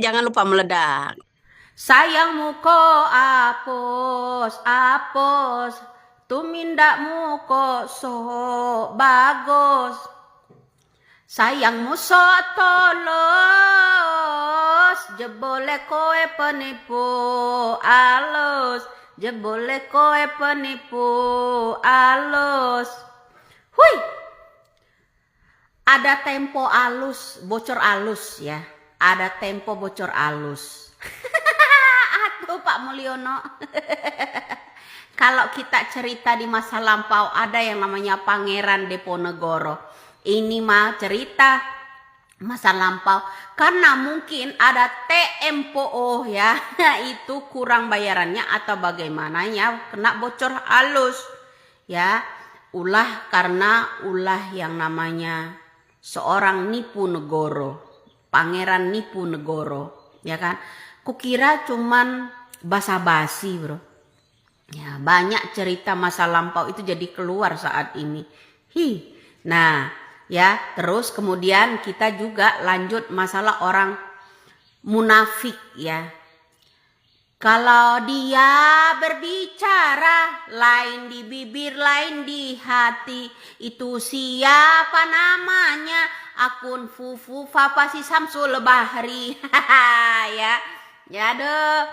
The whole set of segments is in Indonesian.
Jangan lupa meledak. Sayangmu ko apos, apos, tumindakmu kok so bagus. Sayangmu sok tolos, jebole koe penipu alus, jebole koe penipu alus. Hui, ada tempo alus, bocor alus ya, ada tempo bocor alus. Atuh Pak Mulyono. Kalau kita cerita di masa lampau ada yang namanya Pangeran Diponegoro. Ini mah cerita masa lampau karena mungkin ada TMPO ya, itu kurang bayarannya atau bagaimananya kena bocor halus ya. Ulah karena ulah yang namanya seorang nipu negoro, Pangeran nipu negoro ya kan. Kukira cuman basa-basi bro ya, banyak cerita masa lampau itu jadi keluar saat ini. Nah ya, terus kemudian kita juga lanjut masalah orang munafik ya. Kalau dia berbicara lain di bibir lain di hati, itu siapa namanya? Akun Fufu Fapa si Samsul Bahri. Ya. Ya deh.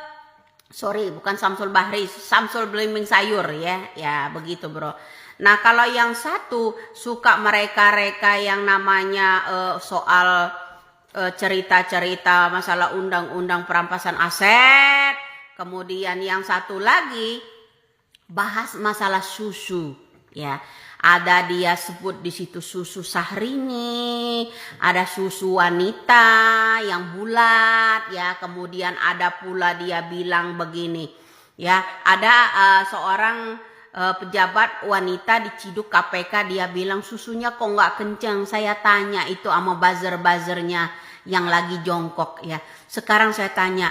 Sorry, bukan Samsul Bahri, Samsul Belimbing Sayur ya. Ya, begitu, Bro. Nah, kalau yang satu suka mereka-reka yang namanya soal cerita-cerita masalah undang-undang perampasan aset. Kemudian yang satu lagi bahas masalah susu ya. Ada dia sebut di situ susu Syahrini, ada susu wanita yang bulat ya. Kemudian ada pula dia bilang begini ya, ada seorang pejabat wanita diciduk KPK, dia bilang susunya kok nggak kenceng. Saya tanya itu sama buzzer-buzzernya yang lagi jongkok ya. Sekarang saya tanya,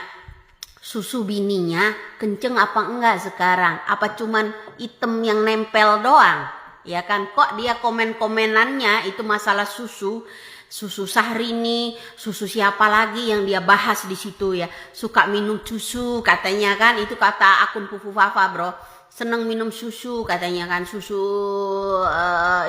susu bininya kenceng apa enggak sekarang? Apa cuman item yang nempel doang? Ya kan, kok dia komen-komenannya itu masalah susu Syahrini, susu siapa lagi yang dia bahas di situ ya. Suka minum susu katanya kan, itu kata akun Fufu Fafa bro. Seneng minum susu katanya kan, susu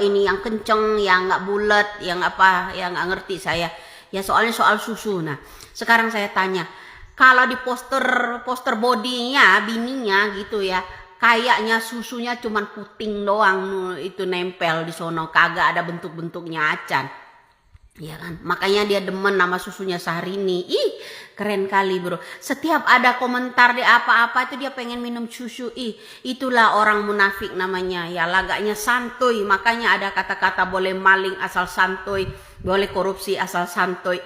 ini yang kenceng, yang nggak bulat, yang apa, yang nggak ngerti saya. Ya soalnya soal susu. Nah, sekarang saya tanya, kalau di poster bodinya bininya gitu ya, kayaknya susunya cuman puting doang itu nempel di sono, kagak ada bentuk-bentuknya acan. Iya kan, makanya dia demen nama susunya Syahrini. Ih, keren kali bro. Setiap ada komentar di apa-apa itu dia pengen minum susu. Ih, itulah orang munafik namanya. Ya lagaknya santuy. Makanya ada kata-kata boleh maling asal santuy, boleh korupsi asal santuy.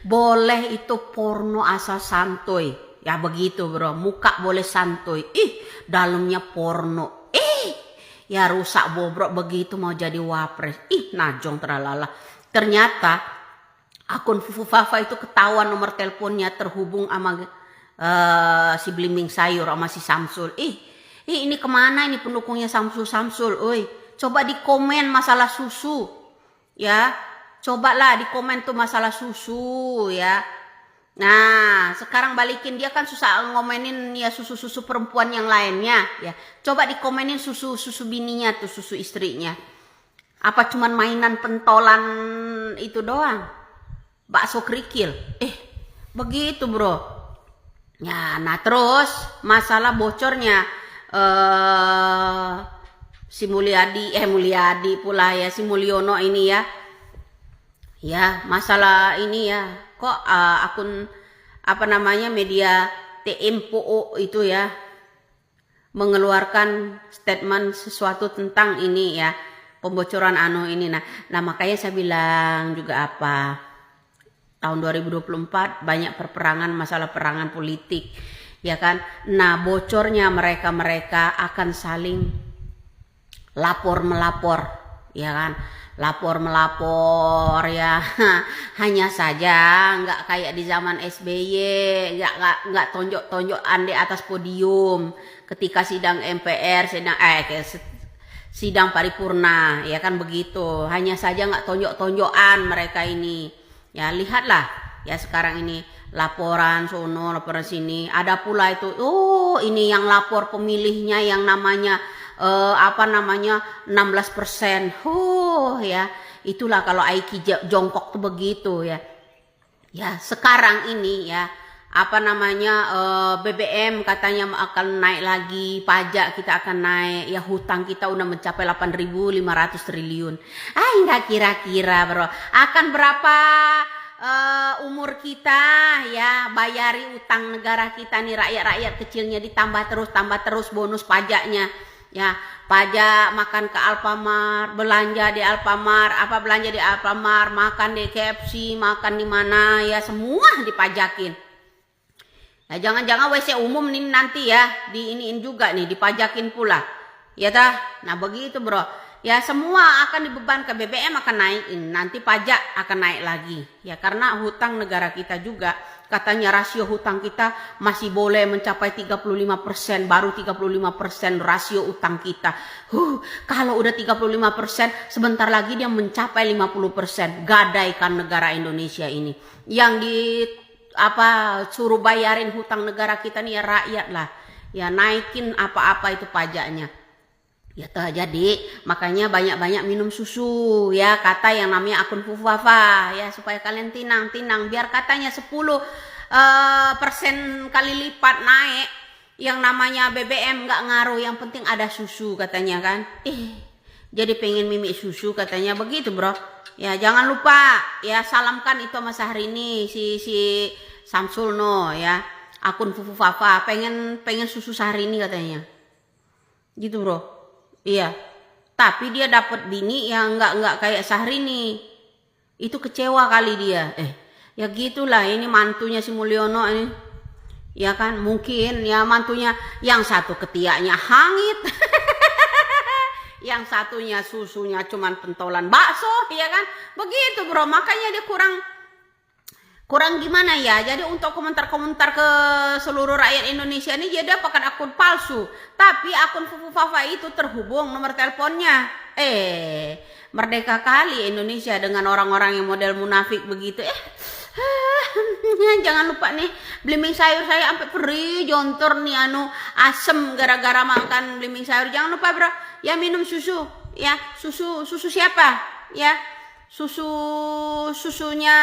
Boleh itu porno asal santuy. Ya begitu bro. Muka boleh santuy. Dalamnya porno. Ya rusak bobrok begitu mau jadi wapres. Najong teralala. Ternyata akun Fufu Fafa itu ketahuan nomor teleponnya terhubung sama si Belimbing Sayur sama si Samsul. Ini kemana ini pendukungnya Samsul? Coba di komen masalah susu ya. Cobalah di komen tuh masalah susu ya. Nah sekarang balikin, dia kan susah ngomenin ya susu-susu perempuan yang lainnya ya. Coba dikomenin susu bininya tuh, susu istrinya. Apa cuman mainan pentolan itu doang? Bakso kerikil. Begitu bro. Ya, nah terus masalah bocornya si Mulyadi pula ya, si Mulyono ini ya. Ya, masalah ini ya. Kok akun apa namanya media TMPO itu ya mengeluarkan statement sesuatu tentang ini ya, pembocoran ini. Nah makanya saya bilang juga apa, tahun 2024 banyak masalah perangan politik ya kan. Nah bocornya mereka akan saling lapor-melapor ya kan, lapor-melapor ya. Hanya saja nggak kayak di zaman SBY, nggak tonjok-tonjokan di atas podium ketika sidang MPR, sidang paripurna ya kan begitu. Hanya saja nggak tonjok-tonjokan mereka ini ya. Lihatlah ya sekarang ini laporan sono, laporan sini. Ada pula itu, oh ini yang lapor pemilihnya yang namanya 16%. Ya, itulah kalau Aiki jongkok tuh begitu ya. Ya, sekarang ini ya, BBM katanya akan naik lagi, pajak kita akan naik, ya hutang kita udah mencapai 8.500 triliun. Enggak kira-kira bro, akan berapa umur kita ya bayari utang negara kita nih, rakyat kecilnya ditambah terus bonus pajaknya. Ya, pajak makan ke Alfamart, belanja di Alfamart, makan di KFC, makan di mana ya, semua dipajakin. Ya jangan-jangan WC umum nih nanti ya diiniin juga nih, dipajakin pula. Ya tah. Nah begitu bro. Ya semua akan dibebankan, BBM akan naikin, nanti pajak akan naik lagi. Ya karena hutang negara kita juga, katanya rasio hutang kita masih boleh mencapai 35%, baru 35% rasio utang kita. Kalau udah 35%, sebentar lagi dia mencapai 50%. Gadaikan negara Indonesia ini. Yang suruh bayarin hutang negara kita nih ya rakyat lah. Ya naikin apa-apa itu pajaknya. Ya toh, jadi makanya banyak-banyak minum susu ya, kata yang namanya akun Fufafa ya, supaya kalian tinang biar katanya 10% kali lipat naik, yang namanya BBM nggak ngaruh, yang penting ada susu katanya kan. Jadi pengen mimik susu katanya begitu bro. Ya jangan lupa ya, salamkan itu sama Syahrini si Samsul no ya, akun Fufafa pengen susu Syahrini katanya gitu bro. Iya, tapi dia dapat bini yang nggak kayak Syahrini, itu kecewa kali dia. Ya gitulah, ini mantunya si Mulyono ini, ya kan, mungkin ya mantunya yang satu ketiaknya hangit, yang satunya susunya cuman pentolan bakso, ya kan, begitu bro. Makanya dia kurang gimana ya. Jadi untuk komentar-komentar ke seluruh rakyat Indonesia ini dia pakai akun palsu, tapi akun Fufafa itu terhubung nomor teleponnya. Merdeka kali Indonesia dengan orang-orang yang model munafik begitu. Jangan lupa nih, belimbing sayur saya sampai perih jontor nih, asem gara-gara makan belimbing sayur. Jangan lupa bro ya, minum susu ya, susu siapa ya, susunya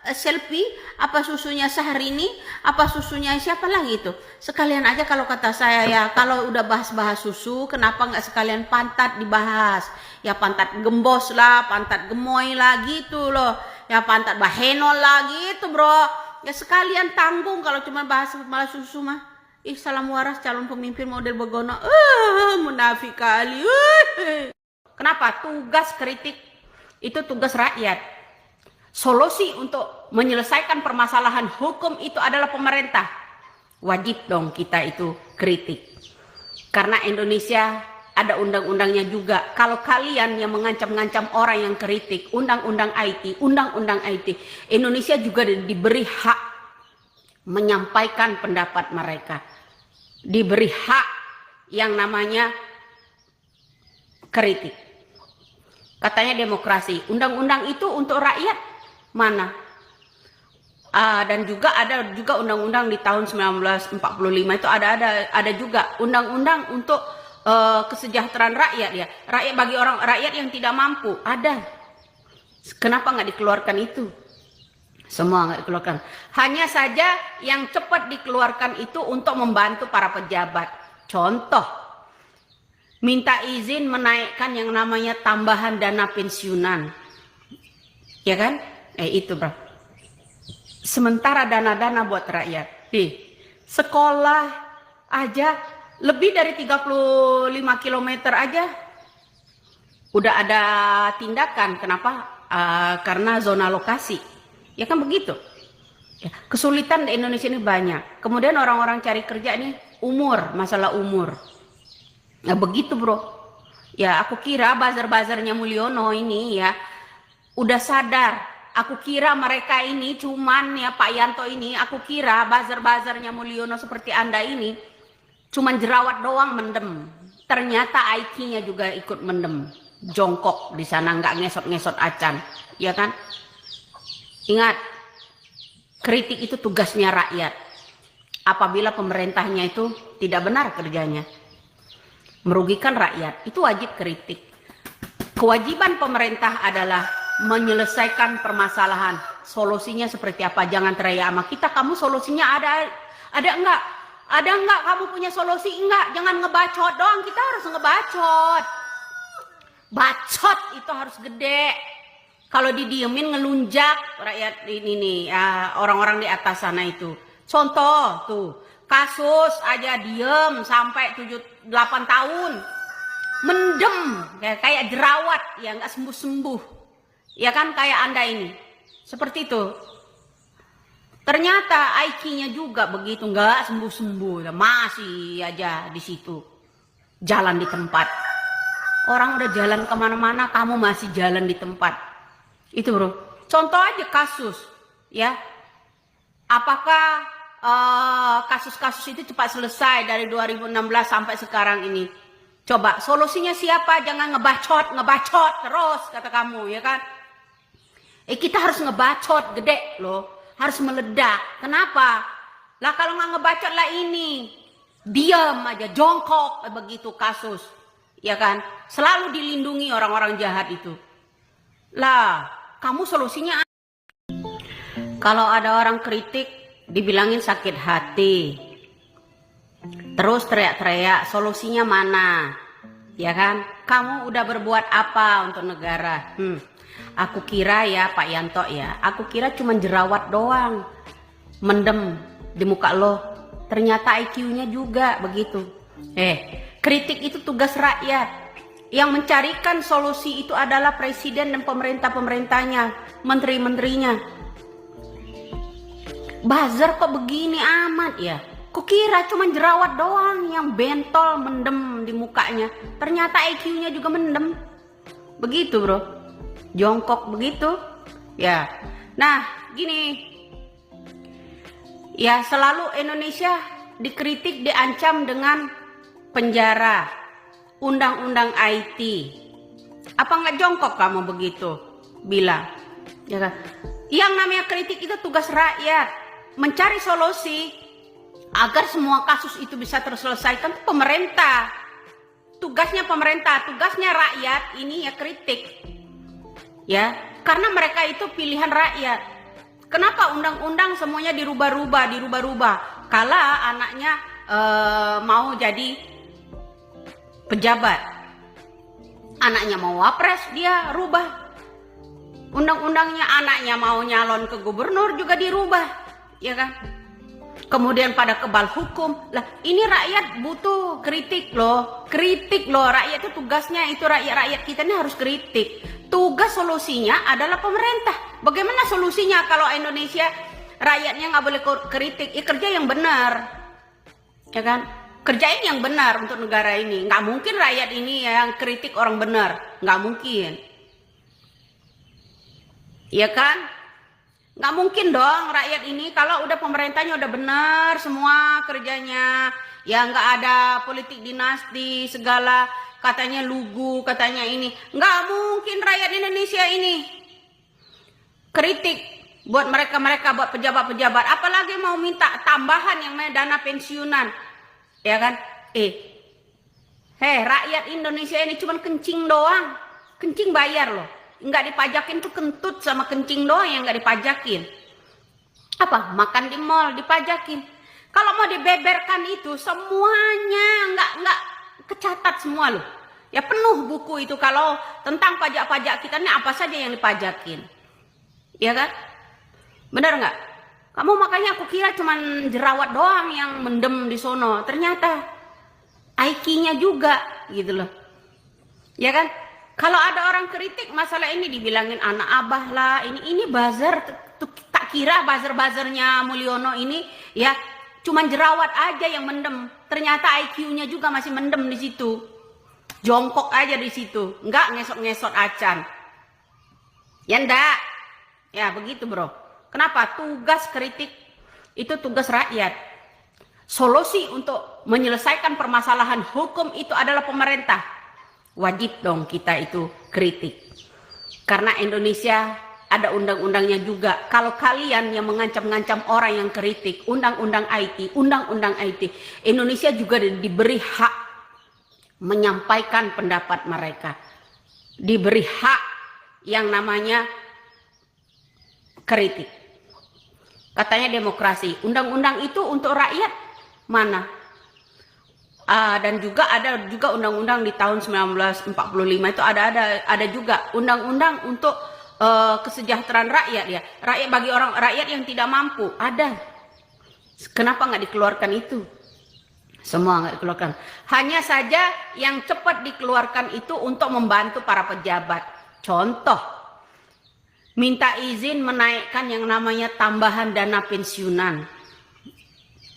Selfie, apa susunya Syahrini, apa susunya siapa lagi itu. Sekalian aja kalau kata saya ya, kalau udah bahas susu, kenapa nggak sekalian pantat dibahas? Ya pantat gembos lah, pantat gemoy lah gitu loh. Ya pantat bahenol lah gitu bro. Ya sekalian tanggung kalau cuma bahas malah susu mah. Salam waras calon pemimpin model begono. Munafik kali. Kenapa? Tugas kritik itu tugas rakyat. Solusi untuk menyelesaikan permasalahan hukum itu adalah pemerintah. Wajib dong kita itu kritik. Karena Indonesia ada undang-undangnya juga. Kalau kalian yang mengancam-ngancam orang yang kritik, undang-undang IT, Indonesia juga diberi hak menyampaikan pendapat mereka. Diberi hak yang namanya kritik. Katanya demokrasi. Undang-undang itu untuk rakyat. Mana? Dan juga ada juga undang-undang di tahun 1945 itu ada juga undang-undang untuk kesejahteraan rakyat ya. Rakyat bagi rakyat yang tidak mampu, ada. Kenapa nggak dikeluarkan itu? Semua nggak dikeluarkan. Hanya saja yang cepat dikeluarkan itu untuk membantu para pejabat. Contoh, minta izin menaikkan yang namanya tambahan dana pensiunan. Ya kan? Itu bro. Sementara dana-dana buat rakyat. Sekolah aja lebih dari 35 km aja udah ada tindakan. Kenapa? Karena zona lokasi. Ya kan begitu. Ya, kesulitan di Indonesia ini banyak. Kemudian orang-orang cari kerja nih masalah umur. Nah begitu bro. Ya aku kira buzzer-buzzernya Mulyono ini ya udah sadar. Aku kira mereka ini cuman ya Pak Yanto ini, aku kira buzzer-buzzernya Mulyono seperti Anda ini cuman jerawat doang mendem. Ternyata IQ-nya juga ikut mendem. Jongkok di sana nggak ngesot-ngesot acan, ya kan? Ingat, Kritik itu tugasnya rakyat. Apabila pemerintahnya itu tidak benar kerjanya, merugikan rakyat, itu wajib kritik. Kewajiban pemerintah adalah menyelesaikan permasalahan. Solusinya seperti apa? Jangan teriak sama kita, kamu solusinya ada enggak? Ada enggak kamu punya solusi? Enggak, jangan ngebacot doang, kita harus ngebacot. Bacot itu harus gede. Kalau didiemin ngelunjak rakyat ini nih, orang-orang di atas sana itu. Contoh tuh, kasus aja diem sampai 7-8 tahun. Mendem, kayak jerawat ya nggak sembuh-sembuh. Ya kan kayak Anda ini. Seperti itu. Ternyata IQ-nya juga begitu, nggak sembuh-sembuh. Masih aja di situ. Jalan di tempat. Orang udah jalan kemana-mana, kamu masih jalan di tempat. Itu bro, contoh aja kasus ya, apakah kasus-kasus itu cepat selesai dari 2016 sampai sekarang ini? Coba solusinya siapa? Jangan ngebacot terus kata kamu ya kan. Kita harus ngebacot gede loh, harus meledak. Kenapa? Lah kalau nggak ngebacot lah ini diam aja, jongkok begitu kasus ya kan, selalu dilindungi orang-orang jahat itu. Lah kamu solusinya, kalau ada orang kritik dibilangin sakit hati, terus teriak-teriak, solusinya mana? Ya kan? Kamu udah berbuat apa untuk negara? Aku kira ya Pak Yanto ya, aku kira cuma jerawat doang, mendem di muka lo. Ternyata IQ-nya juga begitu. Kritik itu tugas rakyat. Yang mencarikan solusi itu adalah presiden dan pemerintah-pemerintahnya, menteri-menterinya. Buzzer kok begini amat ya? Kukira cuma jerawat doang yang bentol mendem di mukanya. Ternyata IQ-nya juga mendem. Begitu bro. Jongkok begitu. Ya. Nah gini. Ya selalu Indonesia dikritik, diancam dengan penjara. Undang-undang IT. Apa nggak jongkok kamu begitu bilang? Ya kan? Yang namanya kritik itu tugas rakyat, mencari solusi agar semua kasus itu bisa terselesaikan. Itu pemerintah. Tugasnya pemerintah, tugasnya rakyat ini ya kritik. Ya, karena mereka itu pilihan rakyat. Kenapa undang-undang semuanya dirubah-rubah? Kala anaknya mau jadi pejabat, anaknya mau wapres, dia rubah undang-undangnya. Anaknya mau nyalon ke gubernur juga dirubah, ya kan? Kemudian pada kebal hukum. Lah ini rakyat butuh kritik loh, rakyat itu tugasnya itu, rakyat kita ini harus kritik. Tugas solusinya adalah pemerintah. Bagaimana solusinya kalau Indonesia rakyatnya nggak boleh kritik? Ya kerja yang benar, ya kan? Kerjain yang benar untuk negara ini. Nggak mungkin rakyat ini yang kritik orang benar. Nggak mungkin. Iya kan? Nggak mungkin dong rakyat ini kalau udah pemerintahnya udah benar semua kerjanya. Ya nggak ada politik dinasti segala. Katanya lugu, katanya ini. Nggak mungkin rakyat Indonesia ini kritik buat mereka-mereka, buat pejabat-pejabat. Apalagi mau minta tambahan yang namanya dana pensiunan. Ya kan? Rakyat Indonesia ini cuma kencing doang. Kencing bayar loh. Nggak dipajakin tuh kentut sama kencing doang yang nggak dipajakin. Apa? Makan di mall dipajakin. Kalau mau dibeberkan itu semuanya nggak kecatat semua loh. Ya penuh buku itu kalau tentang pajak-pajak kita ini apa saja yang dipajakin. Ya kan? Benar nggak? Kamu makanya aku kira cuman jerawat doang yang mendem di sono. Ternyata IQ-nya juga gitu loh. Ya kan? Kalau ada orang kritik masalah ini dibilangin anak abah lah, ini buzzer. Tak kira buzzer-buzzernya Mulyono ini ya cuman jerawat aja yang mendem. Ternyata IQ-nya juga masih mendem di situ. Jongkok aja di situ, nggak ngesot-ngesot acan. Ya ndak. Ya begitu bro. Kenapa? Tugas kritik itu tugas rakyat. Solusi untuk menyelesaikan permasalahan hukum itu adalah pemerintah. Wajib dong kita itu kritik. Karena Indonesia ada undang-undangnya juga. Kalau kalian yang mengancam-ngancam orang yang kritik undang-undang IT, Indonesia juga diberi hak menyampaikan pendapat mereka. Diberi hak yang namanya kritik. Katanya demokrasi. Undang-undang itu untuk rakyat mana? Dan juga ada juga undang-undang di tahun 1945 itu ada juga undang-undang untuk kesejahteraan rakyat ya. Rakyat bagi orang rakyat yang tidak mampu ada. Kenapa nggak dikeluarkan itu? Semua nggak dikeluarkan. Hanya saja yang cepat dikeluarkan itu untuk membantu para pejabat. Contoh, minta izin menaikkan yang namanya tambahan dana pensiunan.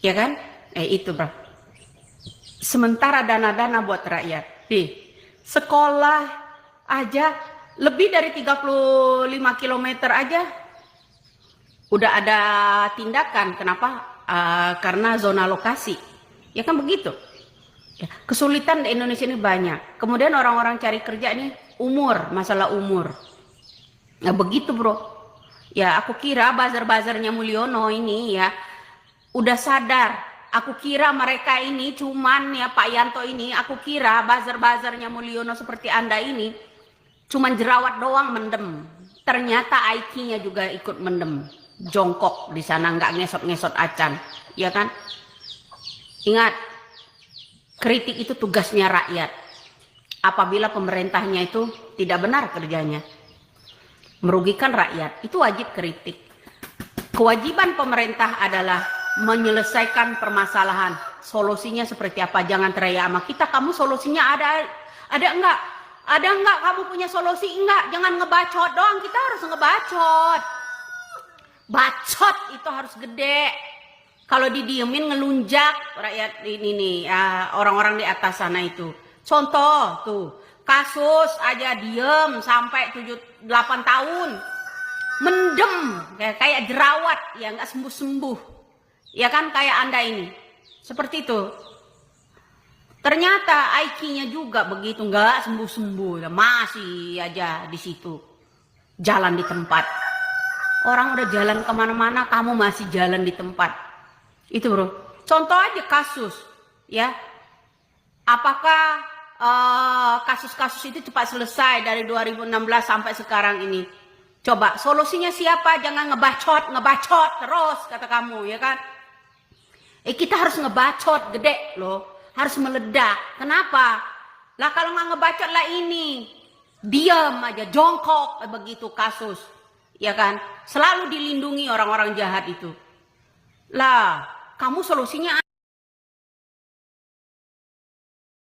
Ya kan? Itu bro. Sementara dana-dana buat rakyat. Sekolah aja lebih dari 35 km aja udah ada tindakan. Kenapa? Karena zona lokasi. Ya kan begitu. Ya, kesulitan di Indonesia ini banyak. Kemudian orang-orang cari kerja ini masalah umur. Nah begitu bro. Ya aku kira buzzer-buzzernya Mulyono ini ya udah sadar. Aku kira mereka ini cuman ya Pak Yanto ini, aku kira buzzer-buzzernya Mulyono seperti Anda ini cuman jerawat doang mendem. Ternyata IQ-nya juga ikut mendem. Jongkok di sana nggak ngesot-ngesot acan, ya kan? Ingat, kritik itu tugasnya rakyat. Apabila pemerintahnya itu tidak benar kerjanya, merugikan rakyat, itu wajib kritik. Kewajiban pemerintah adalah menyelesaikan permasalahan. Solusinya seperti apa? Jangan teriak sama kita, kamu solusinya ada enggak? Ada enggak kamu punya solusi? Enggak, jangan ngebacot doang, kita harus ngebacot. Bacot itu harus gede. Kalau didiemin ngelunjak rakyat ini nih, orang-orang di atas sana itu. Contoh tuh, kasus aja diem sampai 7-8 tahun. Mendem kayak jerawat ya nggak sembuh-sembuh. Ya kan kayak Anda ini. Seperti itu. Ternyata IQ-nya juga begitu, nggak sembuh-sembuh. Masih aja di situ. Jalan di tempat. Orang udah jalan kemana-mana, kamu masih jalan di tempat. Itu bro. Contoh aja kasus. Ya. Apakah kasus-kasus itu cepat selesai dari 2016 sampai sekarang ini? Coba solusinya siapa? Jangan ngebacot terus kata kamu ya kan? Kita harus ngebacot gede loh, harus meledak. Kenapa? Lah kalau nggak ngebacot lah ini, diam aja, jongkok begitu kasus, ya kan? Selalu dilindungi orang-orang jahat itu. Lah, kamu solusinya